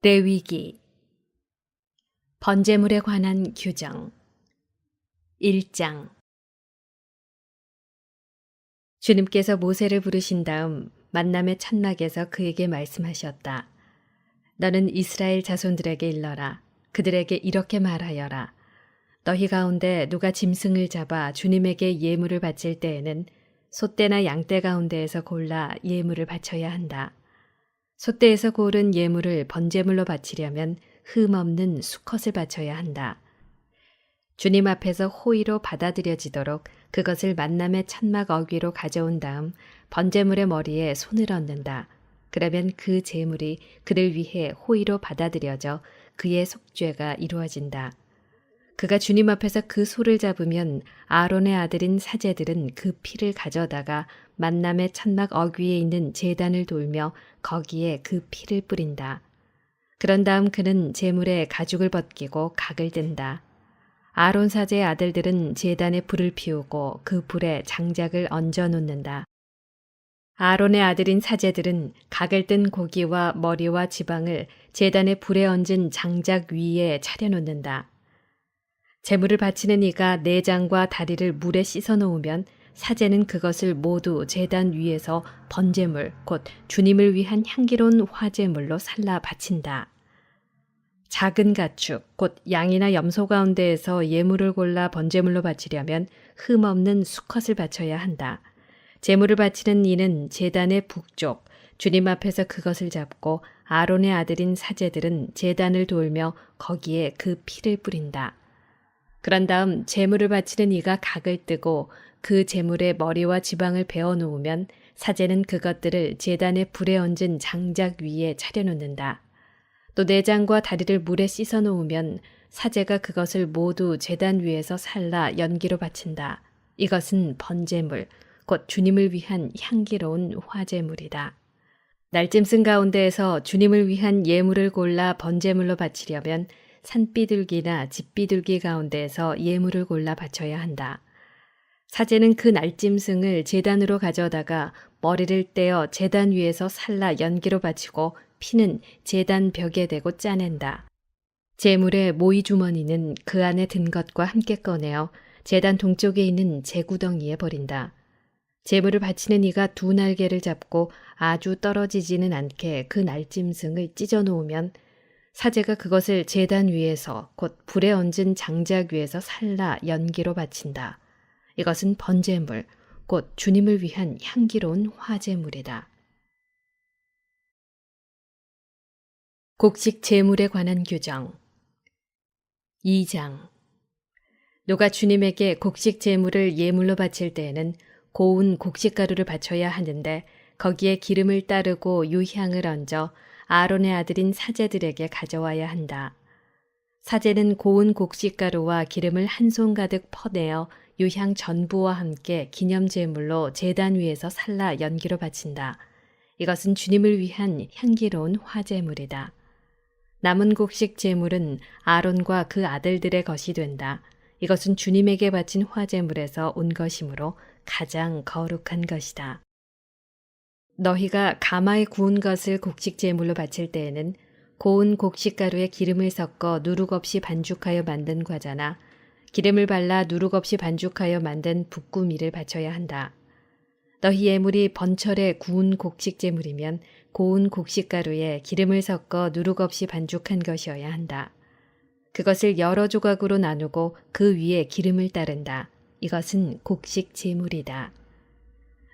레위기 번제물에 관한 규정 1장 주님께서 모세를 부르신 다음 만남의 천막에서 그에게 말씀하셨다. 너는 이스라엘 자손들에게 일러라. 그들에게 이렇게 말하여라. 너희 가운데 누가 짐승을 잡아 주님에게 예물을 바칠 때에는 소떼나 양떼 가운데에서 골라 예물을 바쳐야 한다. 소떼에서 고른 예물을 번제물로 바치려면 흠 없는 수컷을 바쳐야 한다. 주님 앞에서 호의로 받아들여지도록 그것을 만남의 천막 어귀로 가져온 다음 번제물의 머리에 손을 얹는다. 그러면 그 제물이 그를 위해 호의로 받아들여져 그의 속죄가 이루어진다. 그가 주님 앞에서 그 소를 잡으면 아론의 아들인 사제들은 그 피를 가져다가 만남의 천막 어귀에 있는 제단을 돌며 거기에 그 피를 뿌린다. 그런 다음 그는 제물에 가죽을 벗기고 각을 뜬다. 아론 사제의 아들들은 제단에 불을 피우고 그 불에 장작을 얹어 놓는다. 아론의 아들인 사제들은 각을 뜬 고기와 머리와 지방을 제단에 불에 얹은 장작 위에 차려놓는다. 제물을 바치는 이가 내장과 다리를 물에 씻어 놓으면 사제는 그것을 모두 제단 위에서 번제물, 곧 주님을 위한 향기로운 화제물로 살라 바친다. 작은 가축, 곧 양이나 염소 가운데에서 예물을 골라 번제물로 바치려면 흠 없는 수컷을 바쳐야 한다. 제물을 바치는 이는 제단의 북쪽, 주님 앞에서 그것을 잡고 아론의 아들인 사제들은 제단을 돌며 거기에 그 피를 뿌린다. 그런 다음 제물을 바치는 이가 각을 뜨고 그 제물의 머리와 지방을 베어 놓으면 사제는 그것들을 제단의 불에 얹은 장작 위에 차려놓는다. 또 내장과 다리를 물에 씻어 놓으면 사제가 그것을 모두 제단 위에서 살라 연기로 바친다. 이것은 번제물, 곧 주님을 위한 향기로운 화제물이다. 날짐승 가운데에서 주님을 위한 예물을 골라 번제물로 바치려면 산비둘기나 집비둘기 가운데에서 예물을 골라 바쳐야 한다. 사제는 그 날짐승을 제단으로 가져다가 머리를 떼어 제단 위에서 살라 연기로 바치고 피는 제단 벽에 대고 짜낸다. 제물의 모이 주머니는 그 안에 든 것과 함께 꺼내어 제단 동쪽에 있는 재구덩이에 버린다. 제물을 바치는 이가 두 날개를 잡고 아주 떨어지지는 않게 그 날짐승을 찢어 놓으면 사제가 그것을 제단 위에서 곧 불에 얹은 장작 위에서 살라 연기로 바친다. 이것은 번제물, 곧 주님을 위한 향기로운 화제물이다. 곡식 제물에 관한 규정 2장 누가 주님에게 곡식 제물을 예물로 바칠 때에는 고운 곡식가루를 바쳐야 하는데 거기에 기름을 따르고 유향을 얹어 아론의 아들인 사제들에게 가져와야 한다. 사제는 고운 곡식가루와 기름을 한 손 가득 퍼내어 유향 전부와 함께 기념제물로 제단 위에서 살라 연기로 바친다. 이것은 주님을 위한 향기로운 화제물이다. 남은 곡식 제물은 아론과 그 아들들의 것이 된다. 이것은 주님에게 바친 화제물에서 온 것이므로 가장 거룩한 것이다. 너희가 가마에 구운 것을 곡식 제물로 바칠 때에는 고운 곡식가루에 기름을 섞어 누룩 없이 반죽하여 만든 과자나 기름을 발라 누룩 없이 반죽하여 만든 붓구미를 바쳐야 한다. 너희 예물이 번철에 구운 곡식 제물이면 고운 곡식가루에 기름을 섞어 누룩 없이 반죽한 것이어야 한다. 그것을 여러 조각으로 나누고 그 위에 기름을 따른다. 이것은 곡식 제물이다.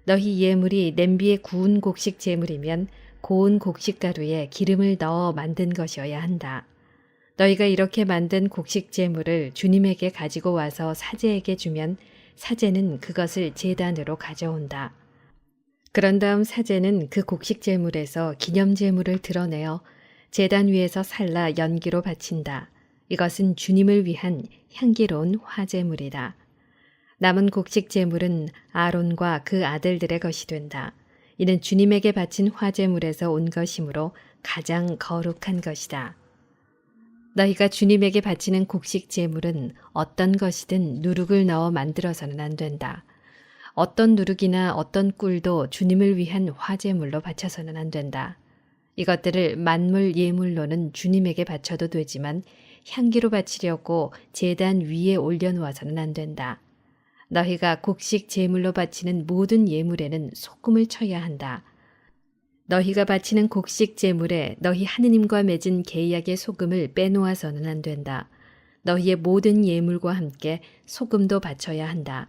너희 예물이 냄비에 구운 곡식 제물이면 고운 곡식가루에 기름을 넣어 만든 것이어야 한다. 너희가 이렇게 만든 곡식 제물을 주님에게 가지고 와서 사제에게 주면 사제는 그것을 제단으로 가져온다. 그런 다음 사제는 그 곡식 제물에서 기념 제물을 드러내어 제단 위에서 살라 연기로 바친다. 이것은 주님을 위한 향기로운 화제물이다. 남은 곡식 제물은 아론과 그 아들들의 것이 된다. 이는 주님에게 바친 화제물에서 온 것이므로 가장 거룩한 것이다. 너희가 주님에게 바치는 곡식 제물은 어떤 것이든 누룩을 넣어 만들어서는 안 된다. 어떤 누룩이나 어떤 꿀도 주님을 위한 화제물로 바쳐서는 안 된다. 이것들을 만물 예물로는 주님에게 바쳐도 되지만 향기로 바치려고 제단 위에 올려놓아서는 안 된다. 너희가 곡식 제물로 바치는 모든 예물에는 소금을 쳐야 한다. 너희가 바치는 곡식 제물에 너희 하느님과 맺은 계약의 소금을 빼놓아서는 안 된다. 너희의 모든 예물과 함께 소금도 바쳐야 한다.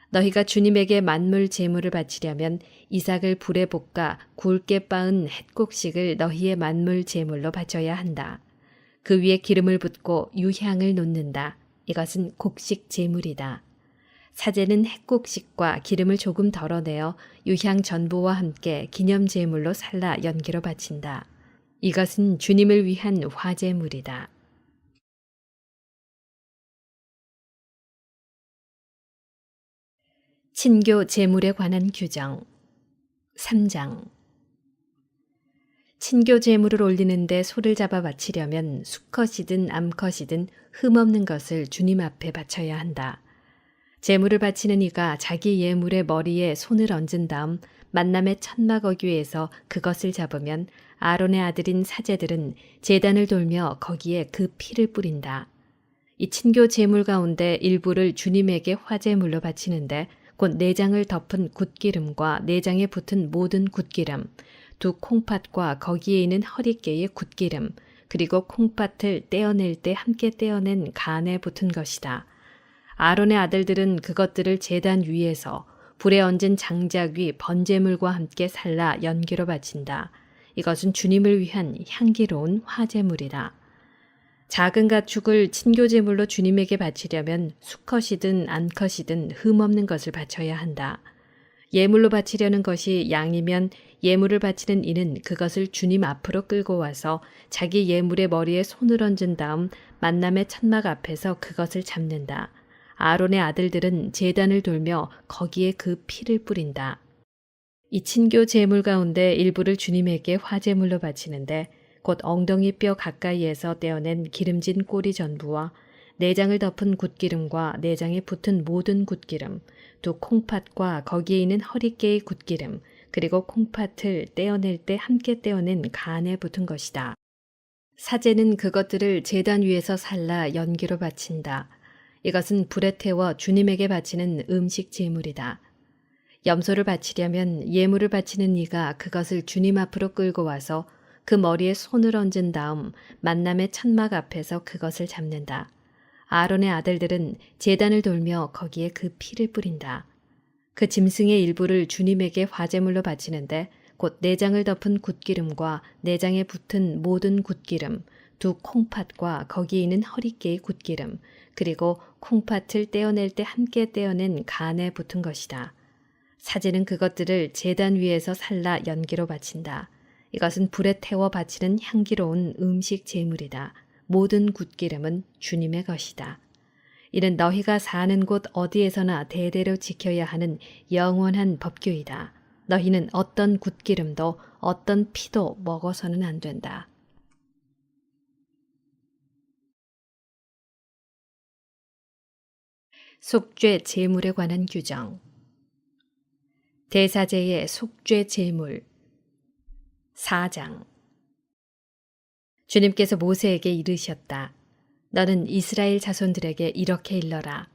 너희가 주님에게 만물 제물을 바치려면 이삭을 불에 볶아 굵게 빻은 햇곡식을 너희의 만물 제물로 바쳐야 한다. 그 위에 기름을 붓고 유향을 놓는다. 이것은 곡식 제물이다. 사제는 햇곡식과 기름을 조금 덜어내어 유향 전부와 함께 기념 제물로 살라 연기로 바친다. 이것은 주님을 위한 화제물이다. 친교 제물에 관한 규정 3장 친교 제물을 올리는데 소를 잡아 바치려면 수컷이든 암컷이든 흠없는 것을 주님 앞에 바쳐야 한다. 제물을 바치는 이가 자기 예물의 머리에 손을 얹은 다음 만남의 천막 어귀에서 그것을 잡으면 아론의 아들인 사제들은 제단을 돌며 거기에 그 피를 뿌린다. 이 친교 제물 가운데 일부를 주님에게 화제물로 바치는데 곧 내장을 덮은 굿기름과 내장에 붙은 모든 굿기름, 두 콩팥과 거기에 있는 허리깨의 굿기름, 그리고 콩팥을 떼어낼 때 함께 떼어낸 간에 붙은 것이다. 아론의 아들들은 그것들을 제단 위에서 불에 얹은 장작 위 번제물과 함께 살라 연기로 바친다. 이것은 주님을 위한 향기로운 화제물이다. 작은 가축을 친교제물로 주님에게 바치려면 수컷이든 암컷이든 흠없는 것을 바쳐야 한다. 예물로 바치려는 것이 양이면 예물을 바치는 이는 그것을 주님 앞으로 끌고 와서 자기 예물의 머리에 손을 얹은 다음 만남의 천막 앞에서 그것을 잡는다. 아론의 아들들은 제단을 돌며 거기에 그 피를 뿌린다. 이 친교 제물 가운데 일부를 주님에게 화제물로 바치는데 곧 엉덩이 뼈 가까이에서 떼어낸 기름진 꼬리 전부와 내장을 덮은 굿기름과 내장에 붙은 모든 굿기름, 두 콩팥과 거기에 있는 허리깨의 굿기름, 그리고 콩팥을 떼어낼 때 함께 떼어낸 간에 붙은 것이다. 사제는 그것들을 제단 위에서 살라 연기로 바친다. 이것은 불에 태워 주님에게 바치는 음식 제물이다. 염소를 바치려면 예물을 바치는 이가 그것을 주님 앞으로 끌고 와서 그 머리에 손을 얹은 다음 만남의 천막 앞에서 그것을 잡는다. 아론의 아들들은 제단을 돌며 거기에 그 피를 뿌린다. 그 짐승의 일부를 주님에게 화제물로 바치는데 곧 내장을 덮은 굿기름과 내장에 붙은 모든 굿기름, 두 콩팥과 거기에 있는 허리깨의 굿기름, 그리고 콩팥을 떼어낼 때 함께 떼어낸 간에 붙은 것이다. 사제는 그것들을 제단 위에서 살라 연기로 바친다. 이것은 불에 태워 바치는 향기로운 음식 제물이다. 모든 굿기름은 주님의 것이다. 이는 너희가 사는 곳 어디에서나 대대로 지켜야 하는 영원한 법규이다. 너희는 어떤 굿기름도 어떤 피도 먹어서는 안 된다. 속죄 제물에 관한 규정 대사제의 속죄 제물 4장 주님께서 모세에게 이르셨다. 너는 이스라엘 자손들에게 이렇게 일러라.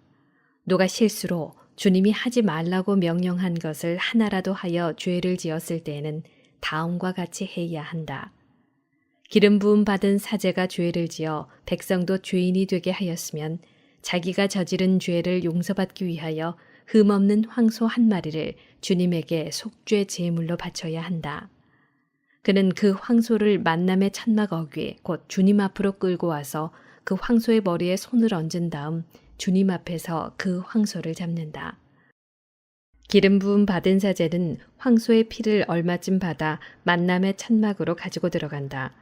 누가 실수로 주님이 하지 말라고 명령한 것을 하나라도 하여 죄를 지었을 때에는 다음과 같이 해야 한다. 기름 부음 받은 사제가 죄를 지어 백성도 죄인이 되게 하였으면 자기가 저지른 죄를 용서받기 위하여 흠없는 황소 한 마리를 주님에게 속죄 제물로 바쳐야 한다. 그는 그 황소를 만남의 천막 어귀 곧 주님 앞으로 끌고 와서 그 황소의 머리에 손을 얹은 다음 주님 앞에서 그 황소를 잡는다. 기름 부음 받은 사제는 황소의 피를 얼마쯤 받아 만남의 천막으로 가지고 들어간다.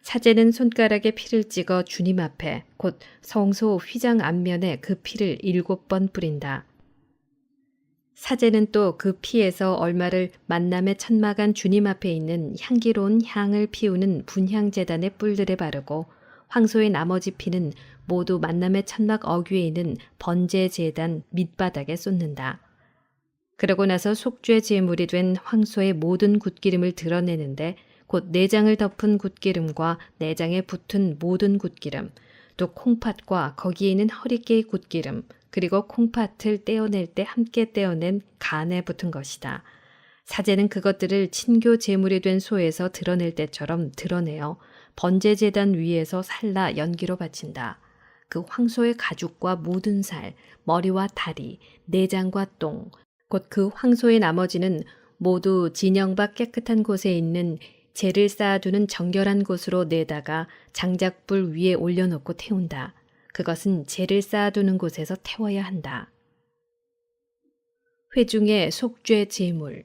사제는 손가락에 피를 찍어 주님 앞에 곧 성소 휘장 앞면에 그 피를 7번 뿌린다. 사제는 또 그 피에서 얼마를 만남의 천막 안 주님 앞에 있는 향기로운 향을 피우는 분향제단의 뿔들에 바르고 황소의 나머지 피는 모두 만남의 천막 어귀에 있는 번제제단 밑바닥에 쏟는다. 그러고 나서 속죄 제물이 된 황소의 모든 굿기름을 드러내는데 곧 내장을 덮은 굿기름과 내장에 붙은 모든 굿기름, 또 콩팥과 거기에 있는 허리깨의 굿기름, 그리고 콩팥을 떼어낼 때 함께 떼어낸 간에 붙은 것이다. 사제는 그것들을 친교 제물이 된 소에서 드러낼 때처럼 드러내어 번제제단 위에서 살라 연기로 바친다. 그 황소의 가죽과 모든 살, 머리와 다리, 내장과 똥, 곧 그 황소의 나머지는 모두 진영 밖 깨끗한 곳에 있는 재를 쌓아두는 정결한 곳으로 내다가 장작불 위에 올려놓고 태운다. 그것은 재를 쌓아두는 곳에서 태워야 한다. 회중의 속죄 제물.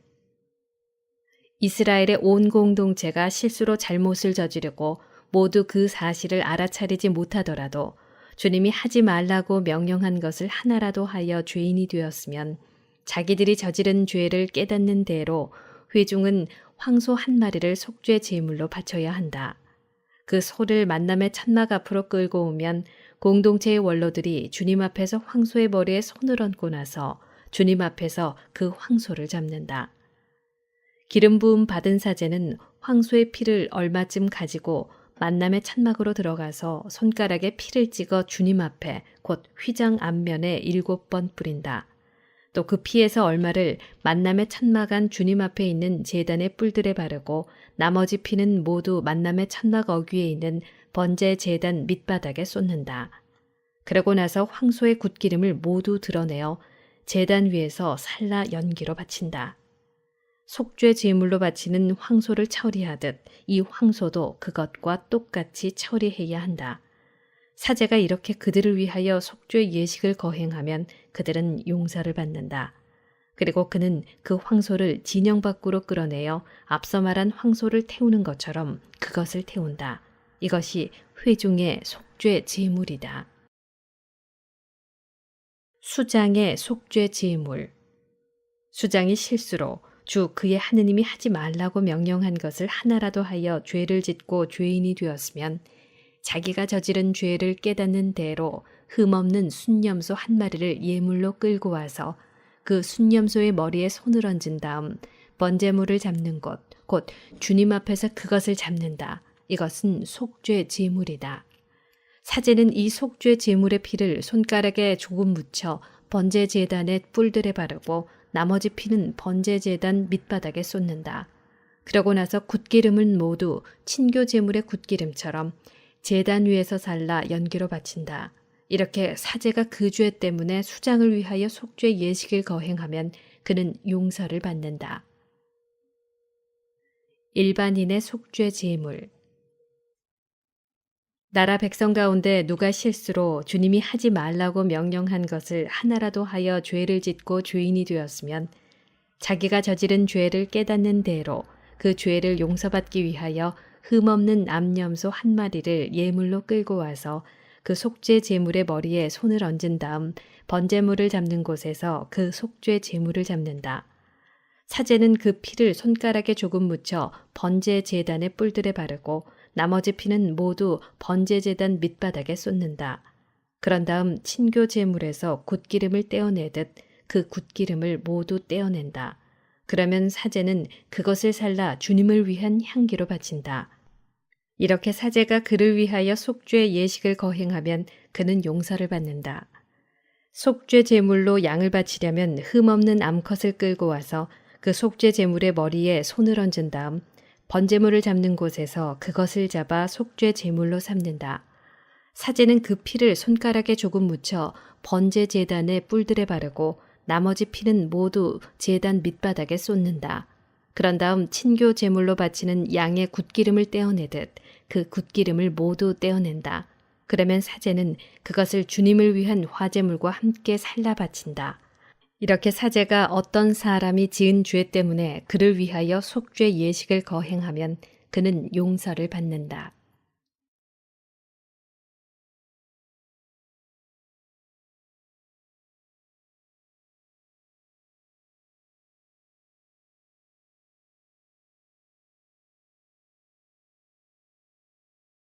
이스라엘의 온 공동체가 실수로 잘못을 저지르고 모두 그 사실을 알아차리지 못하더라도 주님이 하지 말라고 명령한 것을 하나라도 하여 죄인이 되었으면 자기들이 저지른 죄를 깨닫는 대로 회중은 황소 한 마리를 속죄 제물로 바쳐야 한다. 그 소를 만남의 천막 앞으로 끌고 오면 공동체의 원로들이 주님 앞에서 황소의 머리에 손을 얹고 나서 주님 앞에서 그 황소를 잡는다. 기름 부음 받은 사제는 황소의 피를 얼마쯤 가지고 만남의 천막으로 들어가서 손가락에 피를 찍어 주님 앞에 곧 휘장 앞면에 7번 뿌린다. 또 그 피에서 얼마를 만남의 천막 안 주님 앞에 있는 제단의 뿔들에 바르고 나머지 피는 모두 만남의 천막 어귀에 있는 번제 제단 밑바닥에 쏟는다. 그러고 나서 황소의 굿기름을 모두 드러내어 제단 위에서 살라 연기로 바친다. 속죄 제물로 바치는 황소를 처리하듯 이 황소도 그것과 똑같이 처리해야 한다. 사제가 이렇게 그들을 위하여 속죄 예식을 거행하면 그들은 용서를 받는다. 그리고 그는 그 황소를 진영 밖으로 끌어내어 앞서 말한 황소를 태우는 것처럼 그것을 태운다. 이것이 회중의 속죄 제물이다. 수장의 속죄 제물. 수장이 실수로 주 그의 하느님이 하지 말라고 명령한 것을 하나라도 하여 죄를 짓고 죄인이 되었으면 자기가 저지른 죄를 깨닫는 대로 흠없는 순념소 한 마리를 예물로 끌고 와서 그 순념소의 머리에 손을 얹은 다음 번제물을 잡는 곳, 곧 주님 앞에서 그것을 잡는다. 이것은 속죄 제물이다. 사제는 이 속죄 제물의 피를 손가락에 조금 묻혀 번제 제단의 뿔들에 바르고 나머지 피는 번제 제단 밑바닥에 쏟는다. 그러고 나서 굿기름은 모두 친교 제물의 굿기름처럼 제단 위에서 살라 연기로 바친다. 이렇게 사제가 그 죄 때문에 수장을 위하여 속죄 예식을 거행하면 그는 용서를 받는다. 일반인의 속죄 제물. 나라 백성 가운데 누가 실수로 주님이 하지 말라고 명령한 것을 하나라도 하여 죄를 짓고 죄인이 되었으면 자기가 저지른 죄를 깨닫는 대로 그 죄를 용서받기 위하여 흠없는 암염소 한 마리를 예물로 끌고 와서 그 속죄 제물의 머리에 손을 얹은 다음 번제물을 잡는 곳에서 그 속죄 제물을 잡는다. 사제는 그 피를 손가락에 조금 묻혀 번제 제단의 뿔들에 바르고 나머지 피는 모두 번제 제단 밑바닥에 쏟는다. 그런 다음 친교 제물에서 굿기름을 떼어내듯 그 굿기름을 모두 떼어낸다. 그러면 사제는 그것을 살라 주님을 위한 향기로 바친다. 이렇게 사제가 그를 위하여 속죄 예식을 거행하면 그는 용서를 받는다. 속죄 제물로 양을 바치려면 흠없는 암컷을 끌고 와서 그 속죄 제물의 머리에 손을 얹은 다음 번제물을 잡는 곳에서 그것을 잡아 속죄 제물로 삼는다. 사제는 그 피를 손가락에 조금 묻혀 번제 제단의 뿔들에 바르고 나머지 피는 모두 제단 밑바닥에 쏟는다. 그런 다음 친교 제물로 바치는 양의 굿기름을 떼어내듯 그 굿기름을 모두 떼어낸다. 그러면 사제는 그것을 주님을 위한 화제물과 함께 살라 바친다. 이렇게 사제가 어떤 사람이 지은 죄 때문에 그를 위하여 속죄 예식을 거행하면 그는 용서를 받는다.